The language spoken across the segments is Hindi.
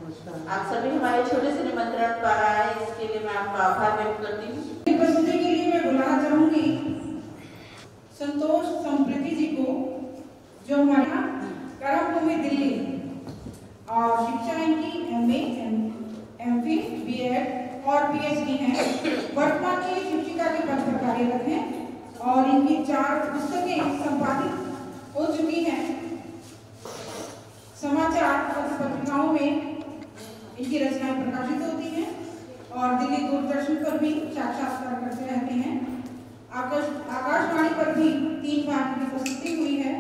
आप सभी हमारे छोटे से निमंत्रण पर आए, इसके लिए मैं आपका आभार व्यक्त करती हूँ। उपस्थिति के लिए मैं बुलाना चाहूंगी संतोष संप्रीति जी को, जो हमारे कर्मभूमि दिल्ली और शिक्षा इनकी MA, MPhil, BEd और PhD है। वर्तमान में शिक्षिका के पद पर कार्यरत हैं और इनकी 4 पुस्तकें संपादित हो चुकी हैं। समाचार पत्रिकाओं में इनकी रचनाएं प्रकाशित होती हैं और दिल्ली दूरदर्शन पर भी साक्षात्कार करते रहते हैं। आकाशवाणी पर भी 3 बार की उपस्थिति हुई है।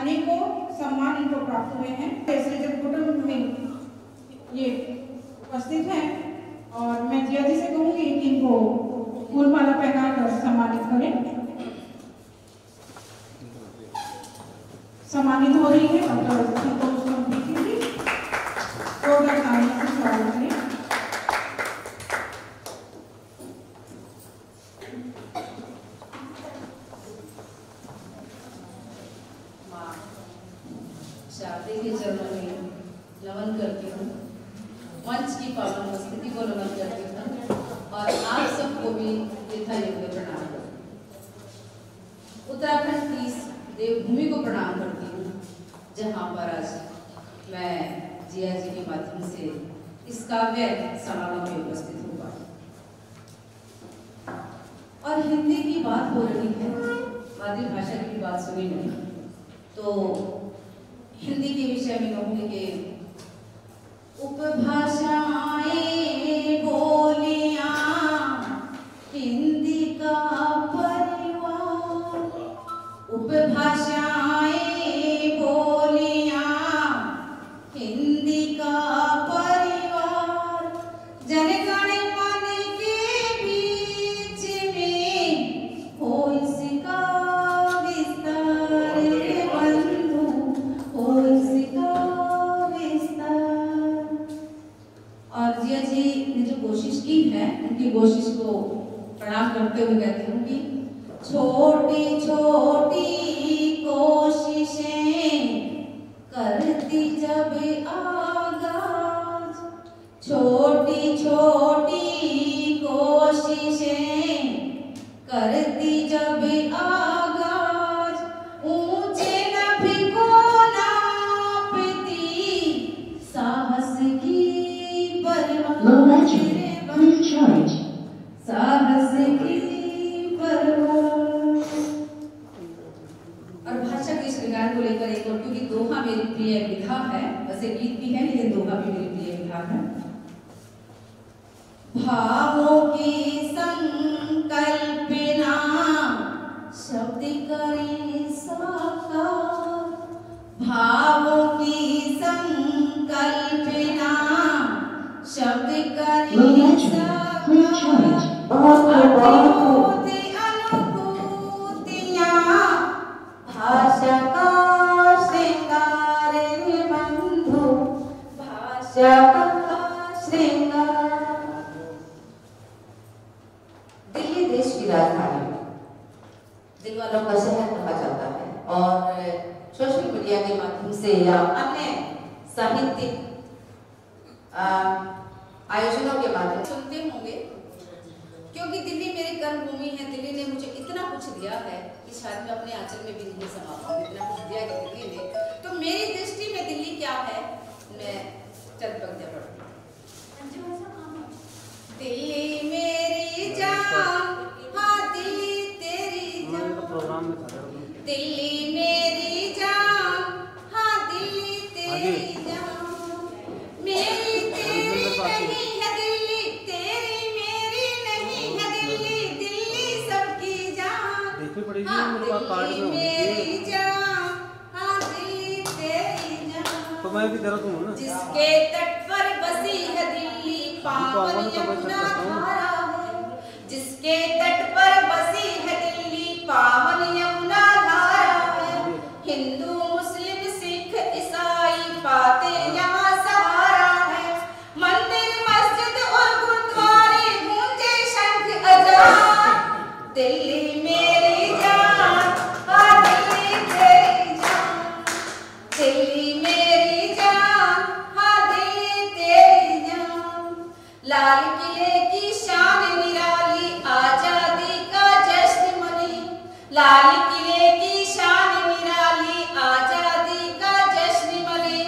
अनेकों सम्मान इनको प्राप्त हुए हैं। सृजन कुटुंब में ये उपस्थित हैं और मैं जिया जी से कहूंगी कि इनको फूलमाला पहनाकर सम्मानित करें। सम्मानित हो रही है डॉक्टर संतोष संप्रीति जी। प्रोग्राम का स्वागत करें। शादी के चरणों में नमन करती हूँ, मंच की पावन उपस्थिति को नमन करती हूँ और आप सबको भी यथायोग्य प्रणाम करती हूँ। उत्तराखंड की इस देवभूमि को प्रणाम करती हूँ जहाँ पर आज मैं जिया जी के माध्यम से इस काव्य समारोह में उपस्थित हुआ। और हिंदी की बात हो रही है, मातृभाषा की बात सुनी नहीं, तो हिंदी के विषय में कहूँगी कि उपभाषाएं बोलियां हिंदी का परिवार, उपभाषाएं बोलियां हिंदी का परिवार, जनगण मन के बीच में हो इसका विस्तार, बंधु हो इसका विस्तार। और जिया जी ने जो कोशिश की है, उनकी कोशिश को प्रणाम करते हुए कहती हूँ कि छोटी छोटी कोशिशें करती जब आगाज, छोटी छोटी कोशिशें करती जब आगाज, ऊंचे नभ को नापती साहस की परवाह, साहस की परवाह। और भाषा के श्रृंगार को लेकर एक और, क्योंकि दोहा मेरी प्रिय विधा है, वैसे गीत भी है लेकिन दोहा भी मेरी प्रिय विधा है। भावों की संकल्पना शब्द करे साकार, भावों की संकल्पना शब्द करे साकार, भाषा का श्रृंगार रे बंधु, भाषा का श्रृंगार। दिल्ली देश की राजधानी, दिल वालों का शहर कहा जाता है और सोशल मीडिया के माध्यम से या अन्य साहित्यिक आयोजनों के माध्यम से सुनते होंगे, क्योंकि दिल्ली मेरी कर्मभूमि है। दिल्ली ने मुझे इतना कुछ दिया है कि शायद मैं अपने आंचल में भी नहीं समा पाऊंगी, इतना कुछ दिया है दिल्ली ने। तो मेरी दृष्टि में दिल्ली क्या है, मैं चंद पंक्तियां पढ़ती हूँ। दिल्ली मेरी जान, हाँ दिल्ली तेरी जान, दिल्ली मेरी जान, हाँ दिल्ली तेरी जान, मेरी तेरी नहीं है दिल्ली, तेरी मेरी नहीं है दिल्ली, दिल्ली सबकी जान, हाँ दिल्ली मेरी जान, हाँ दिल्ली तेरी जान। तो मैं भी तेरा तुम ना, जिसके तट पर बसी है दिल्ली पावन यमुना धारा है, जिसके तट पर बसी है दिल्ली पावन यमुना धारा है, हिंदू मुस्लिम सिख ईसाई पाते यहाँ सहारा है, मंदिर मस्जिद और गुरुद्वारे गूंजे शंख अजान, दिल्ली मेरी जान, हाँ दिल्ली तेरी जान, दिल्ली मेरी जान, हाँ दिल्ली तेरी लाल किले की शान निराली, आजादी का जश्न मने। लाल किले की शान निराली, आजादी का जश्न मने।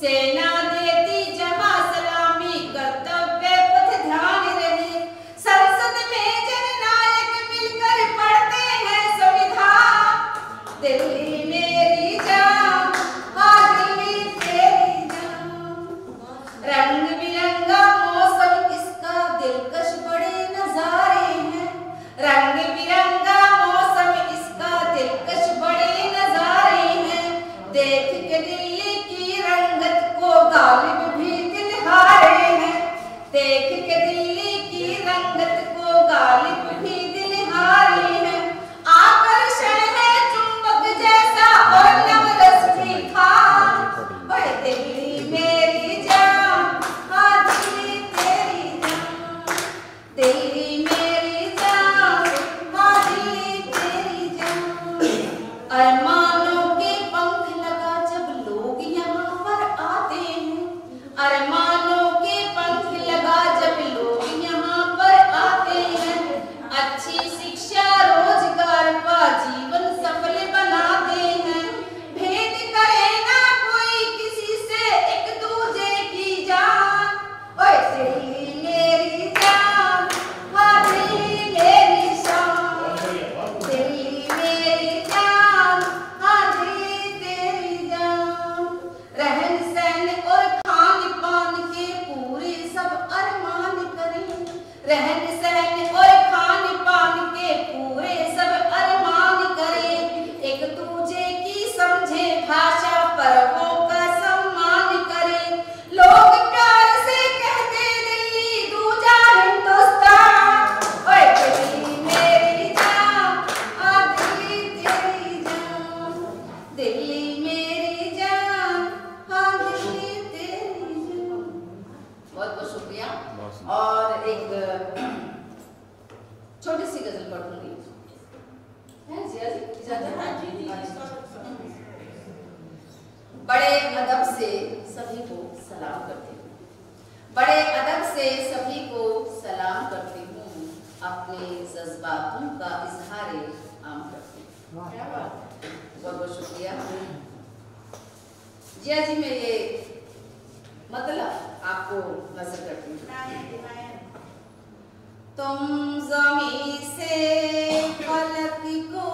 सेना देती जहां सलामी, कर्तव्य पथ ध्यान रहे। संसद में जननायक मिलकर पढ़ते हैं संविधान। दिल्ली मेरी जान, हाँ दिल्ली तेरी जान। रंग बिरंगा मौसम इसका, दिलकश बड़े नजारे हैं। रंग बिरंगा मौसम इसका, दिलकश बड़े नजारे हैं। देख के दिल्ली की रंगत को गालिब भी दिल हारे हैं। देख के दिल्ली की रंगत को गालिब भी दिल हारे हैं। आकर्षण है चुंबक जैसा और नवरस मीठा। ओए दिल्ली मेरी जान, हाँ दिल्ली तेरी जान। दिल्ली मेरी जान, हाँ दिल्ली तेरी जान। अरमानों के पंख लगा जब लोग यहाँ पर आते हैं। अरमानों के पंख लगा जब लोग यहाँ पर आते हैं। अच्छी शिक्षा रोजगार का जीवन सफल बनाते हैं। भेद करे ना कोई किसी से, एक दूजे की जान। ओए दिल्ली मेरी जान, हाँ दिल्ली मेरी शान। दिल्ली मेरी जान, हाँ दिल्ली तेरी जान। रहन सहन और खान पान के पूरे सब अरमान करें। रहन सहन और खान पान के पूरे सब अरमान करें। एक दूजे की समझे भाषा, पर्वों का सम्मान करें। लोग प्यार से कहते दिल्ली दूजा हिंदुस्तान। ओए दिल्ली मेरी जान, हाँ दिल्ली तेरी जान। दिल्ली मेरी जान, हाँ दिल्ली तेरी जान। बहुत बहुत शुक्रिया। और एक छोटी सी गजल पढ़ूंगी। है जिया जी, इजाजत है? बड़े अदब से सभी को सलाम करती हूँ। बड़े अदब से सभी को सलाम करती हूँ। अपने जज्बातों का इजहार आम करती हूँ। बहुत बहुत शुक्रिया जिया जी। मैं ये मतलब आपको नजर करती हूँ। तुम ज़मीं से फलक को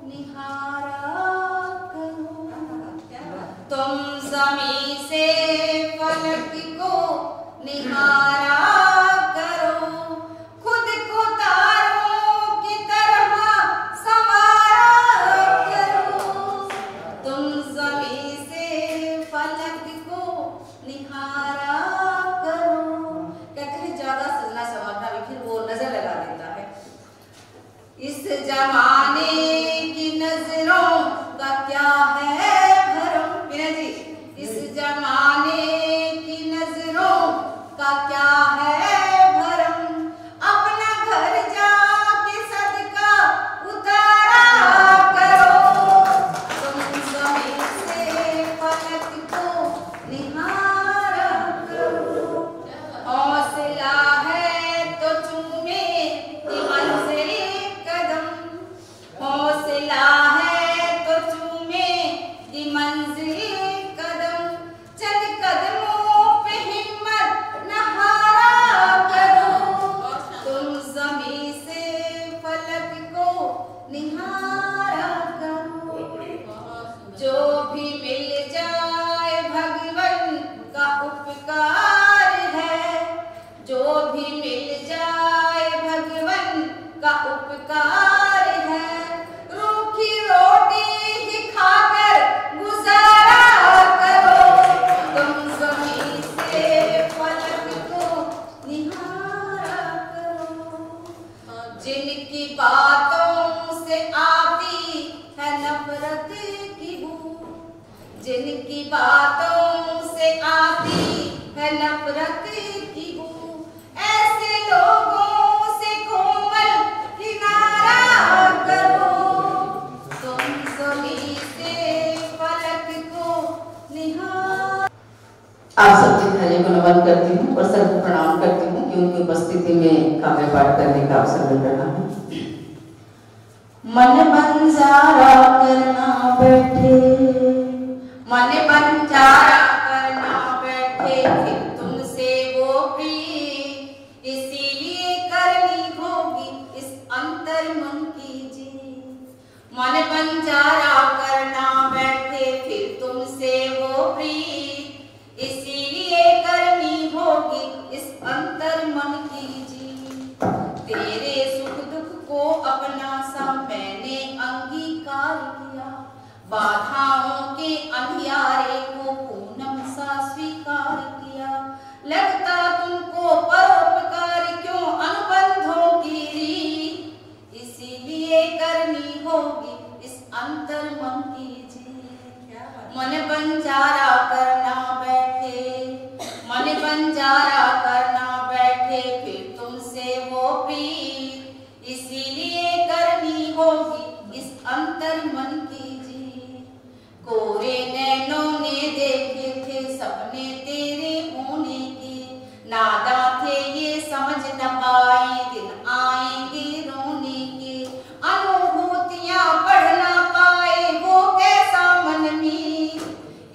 निहारा करो। तुम ज़मीं से फलक को निहारा करो। खुद को तारों की तरह संवारा करो। तुम ज़मीं से फलक को निहारा करो। कहते हैं ज्यादा सजना संवारना भी फिर वो नजर लगा देता है। इस जमाने की नजरों का क्या है भरम। मीना जी, इस जमाने की नजरों का क्या है भरम। अपना घर जाके सदका उतारा करो। तुम ज़मीं से फलक को निहारा करो। हौसला है तो चूमे की मंजिल कदम। हौसला है तो चूमे की मंजिल कदम। चंद कदमों पे हिम्मत न हारा करो। तुम ज़मीं से फलक को निहारा करो। जो भी मिल जाए भगवन का उपकार है। जो भी मिल जाए भगवन का उपकार है। रूखी रोटी ही खाकर गुजारा करो। तुम ज़मीं से फलक को निहारा करो। जिनकी बातों से आती है नफरत की बू। जिनकी बातों से आती है नफरत की बू। ऐसे लोगों से कोमल किनारा करो। तुम ज़मीं से फलक को निहारा। आप सबके धन्यवाद। जी को नमन करती हूँ और सर्व प्रणाम करती हूँ कि उनकी उपस्थिति में काव्य पाठ करने का अवसर मिल रहा है। मन बंजारा करना बैठे, मन बंजारा करना बैठे, फिर तुमसे वो प्रीत इसीलिए करनी होगी इस अंतर मन की जीत। मन बंजारा करना बैठे, फिर तुमसे वो प्रीत इसीलिए करनी होगी इस अंतर मन की जीत। तेरे सुख दुख को अपना सा मैंने अंगीकार किया, बाधाओं के अंधियारे को पूनम सा स्वीकार किया। लगता तुमको परोपकार क्यों अनुबंधों की रीत, इसीलिए करनी होगी इस अंतर मन की जीत। मन बंजारा करना बैठे, मन बंजारा करना बैठे, फिर तुमसे वो प्रीत इसीलिए करनी होगी इस अंतर मन की जीत। कोरे नैनों ने देखे थे सपने तेरे होने के, नादा थे ये समझ न पाए दिन आएंगे रोने के। अनुभूतियां पढ़ ना पाए वो कैसा मन में,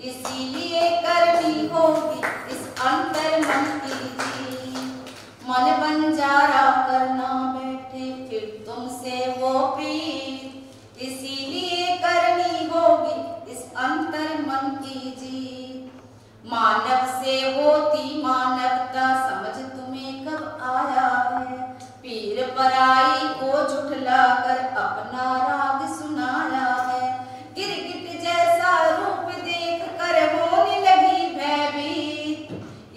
इसीलिए करनी होगी इस अंतर मन की जीत। मन बंजारा करना बैठे, फिर तुमसे वो प्रीत इसीलिए करनी होगी इस अंतर मन की जीत। मानव से होती मानवता समझ तुम्हें कब आया है, पीर पराई को झुठला कर अपना राग सुनाया है। गिरगिट जैसा रूप देख कर होने लगी भयभीत,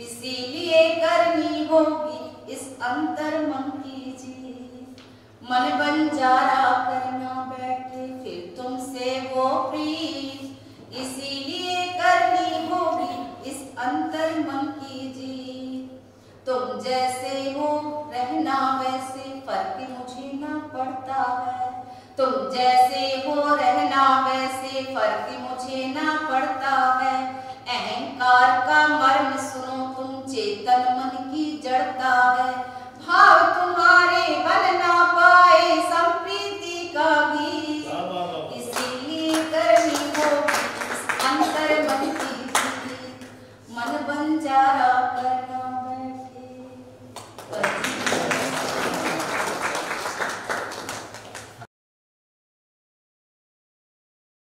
इसीलिए करनी होगी इस अंतर मन की जीत। मन बंजारा करना बैठे, फिर तुमसे वो प्रीत इसीलिए करनी होगी इस अंतर मन की जीत। तुम जैसे हो रहना वैसे फर्क मुझे ना पड़ता है, तुम जैसे